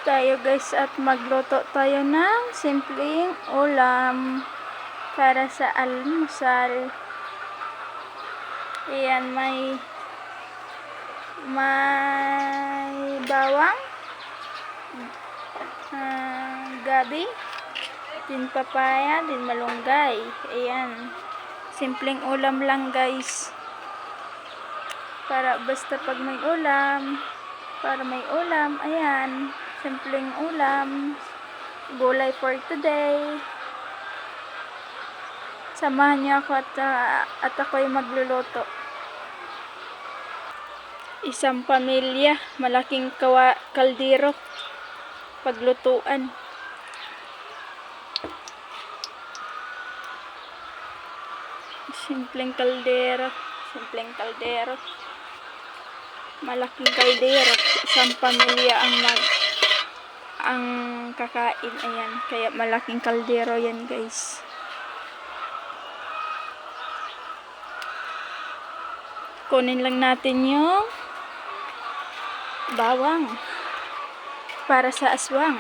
tayo guys at magluto tayo ng simpleng ulam para sa almusal. Ayan, may bawang, gabi, din papaya, din malunggay. Ayan, simpleng ulam lang guys. Para basta pag may ulam, ayan, simpleng ulam, gulay for today. Samahan niyo ako at ako'y magluluto. Isang pamilya, malaking kaldero, paglutuan. Simpleng kaldero, malaking kaldero, isang pamilya ang kakain. Ayan, kaya malaking kaldero yan guys. Kunin lang natin yung bawang para sa aswang.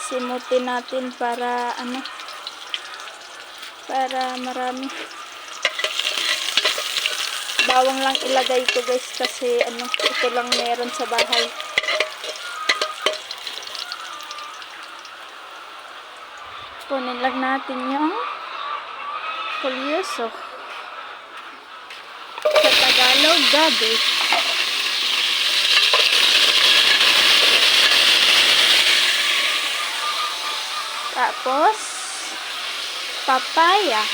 Simutin natin para marami. Bawang lang ilagay ko guys kasi ito lang meron sa bahay. Kunin lang natin yung kulyoso, sa Tagalog gabi. Tapos papaya,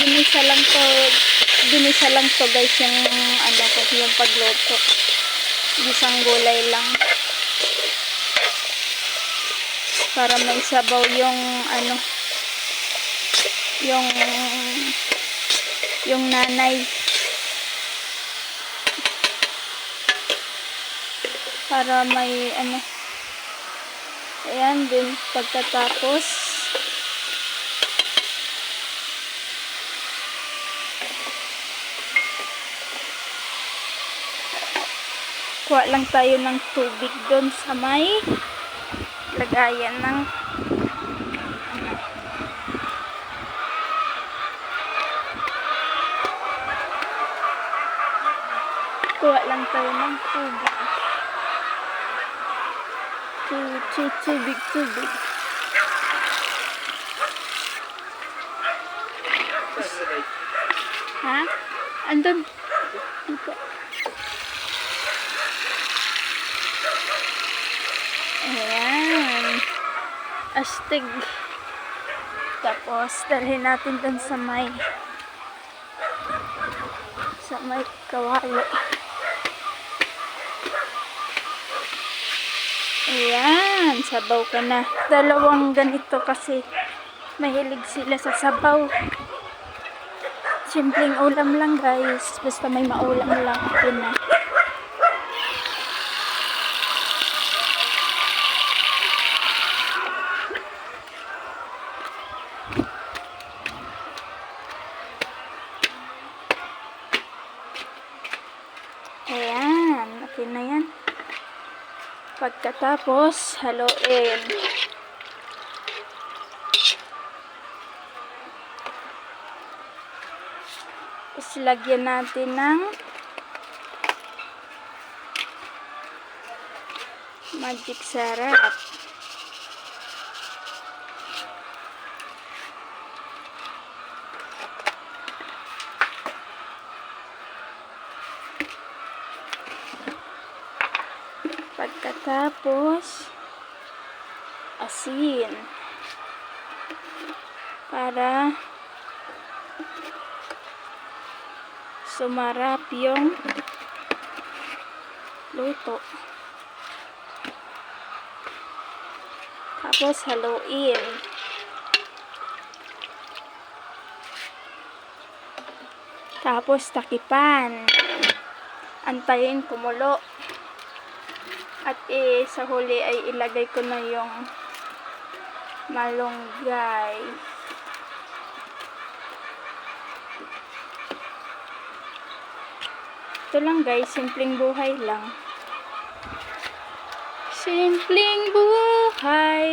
ginisa lang to guys, yung pagluto. Gisang gulay lang para may sabaw yung nanay, para may ayan din. Pagkatapos kuha lang tayo ng tubig doon sa may lagayan ng tubig. Ha? Andun. Dito. Ayan. Astig. Tapos, dalhin natin dun sa may kawali. Ayan. Sabaw ka na. Dalawang ganito kasi mahilig sila sa sabaw. Simpleng ulam lang guys. Basta may maulam lang. Yun na. Ayan, okay na yan. Pagkatapos, haluin. Lagyan natin ng magic sarap. Pagkatapos, asin para sumarap yung luto. Tapos haluin. Tapos takipan. Antayin kumulo. At sa huli ay ilagay ko na yung malunggay. Ito lang guys, simpleng buhay lang. Simpleng buhay.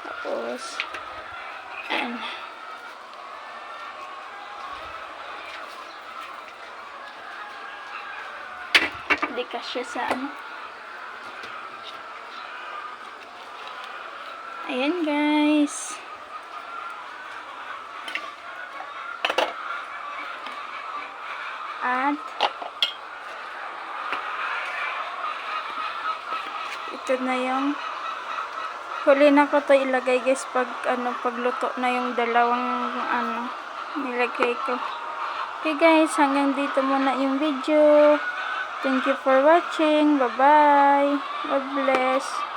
Tapos, and hindi kasya sa ano. Ayan guys. At ito na yung huli na ko to ilagay guys pag pagluto na yung dalawang nilagay ko. Okay guys, hanggang dito muna yung video. Thank you for watching. Bye bye. God bless.